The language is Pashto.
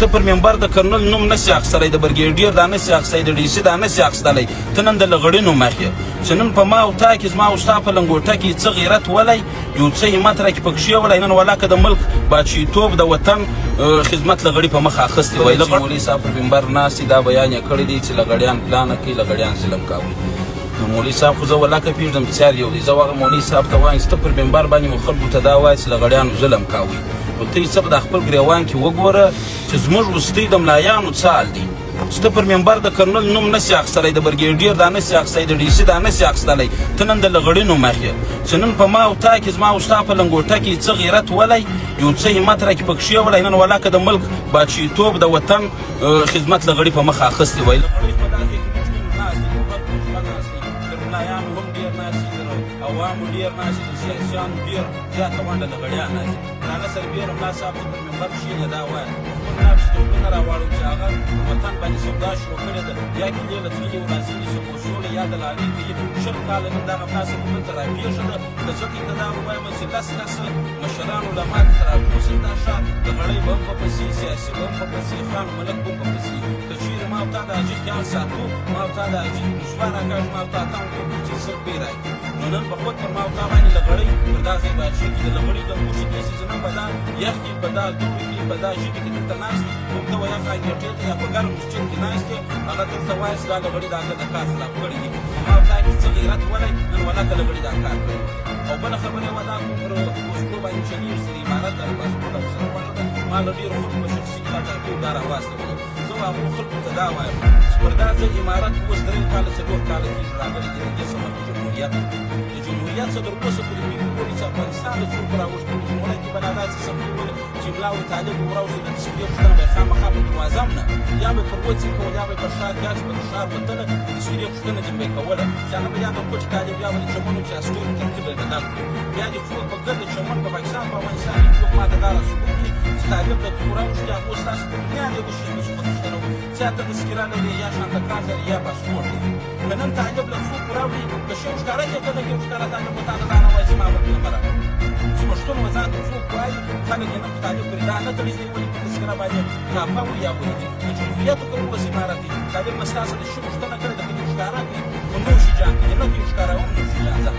ته پر منبر د کرنل نوم نسي اخیستلی، د برګیډیر دا نسي اخیستی، د ډي سي دا نسي اخیستلی، ته نن د لغړي نوم اخلې چې نن په ما او تا کې زما او ستا په لنګوټه کې څه غیرت ولی، یو څه همت راکې پکښې ولی، نن ولاکه د ملک بادشاهیتوب د وطن خدمت لغړي په مخ اخیستی وی. مولوي صاحب پر منبر ناست دا بیان یې کړی دی چې لغړیان پلانه کوي، لغړیان ظلم کوي. نو مولوي صاحب خو زه ولاکه پېژنم چې څیار یو دی. زه هغه مولوي صاحب ته وایم چې ته پر منبر باندې مو خلکو ته دا وایي چې لغړیانو ظلم کوي، نو ته یې څه په د خپل ګریوان کې وګوره چې زموږ وروستۍ د ملایانو څه حال دی چې ته پر منبر د کرنل نوم نسي اخیستلی، د برګیډیر دا نسي اخیستی، د ډي سي دا نسي اخیستلی، ته نن د لغړي نوم اخلې چې نن په ما او تا کې زما او ستا په لنګوټه کې څه غیرت ولی، یو څه همت راکې پکښې ولی، نن ولاکه د ملک بادشاهیتوب د وطن خدمت لغړي په مخ اخیستی وی. ملایانو هم ډېر ناست دي، د عوامو ډېر ناست دي، د سیاسیانو ډېر زیاته ونډه لغړیان ناست دي. هغه سربیره ملا صاحب ته پر منبر کښېنه دا وایه خپل نفس دولتونه راواړو چې هغه په وطن باندې سودا شروع کړې ده، یا کیلې له تللي ورځې نیسي په سوله یا د لالۍ کوي. شل کاله نن دغه تاسو موږ ته راپېښه ده، د ځکه ته دا ووایم چې لس مشران علما ته راپوسل دا ښار لغړی به هم په پسې، سیاسي به هم په پسې، خان ملک به هم په پسې. که چېرې ما او تا د حاجي خیال ساتو، ما او تا د حاجي رسوا راکاږو، ما او تا اتم کوو چې سر پې راکړي، نو نن به خود پر ما او تا باندې لغړی پر دا ځای بادشاهي کې د لغړي د موشي داسې چې نن به دا یخ کې، په دا دوړو کې، په دا ژمي کې دلته ناست دي، موږ ته وایه هغه انګېټې ته یا په ګرم مسجد کې ناست دی، هغه دلته وایي چې دا لغړي د هغه د کار خلاف کړي دي. ما او تا کې څه غیرت ولی، نن ولاکه لغړي دا کار کړی. او بله خبره یې وه دا کوم پر پوسټو باندې چلېږي چې د عمارت د پاسپورټ افسر خوښه ده، ما له ډېرو خلکو په شخصي راټاکي دا راواستولو. زه هغو خلکو ته دا وایم چې پر دا ځای عمارت اوس 3 کاله 4 کاله کېږي راغلی دی، د دې څه مخکې جمهوریت د جمهوریت څه تر اوسه پورې دوی وګورئ چې افغانستان د څوک راوښتي په جمهوریت کې به دا داسې سمتي ولې چې املا او طالب وراوښتي د تشکیلي پوښتنه به یې خامخا په دروازه هم نه، یا به یې پر وڅې کول، یا به یې په ښار یا چې به د ښار وتله د تشکیلي پوښتنه چې به یې کوله، چې هغه به یا د کوټ طالب یا به د چمنو چې اسټورو ترکیب به یې بدل کړو، بیا دې څوک په ګرد چمن په پاکستان په افغانستان کې څوک ما ته دا راثبوت کړي چې طالب د کور راوښتي، هغو ستاسو په بنیاد یې وشي د ثبوت پوښتنه چې یا ته تذکره لرې، یا شانته کارت لرې، یا پاسپورټ لري. که نن طالب له څوک راوړي د شی ښکاره کې ته لږ یو ښکاره طالب به تا ته دا نه وایي چې ما به نه راغلی چې پښتون به ځان ته څوک وایي، خلک یې نه په طالب پورې دا نه تړي چې ولې په تذکره باندې کاپه وي یا ولې د جمهوریت که اوس عمارت دی، طالب به ستاسو د شي پوښتنه کړې ده که دې ښکاره کړي خو نه شي جان کړي، نه دې ښکاره هم نه شي جان ځه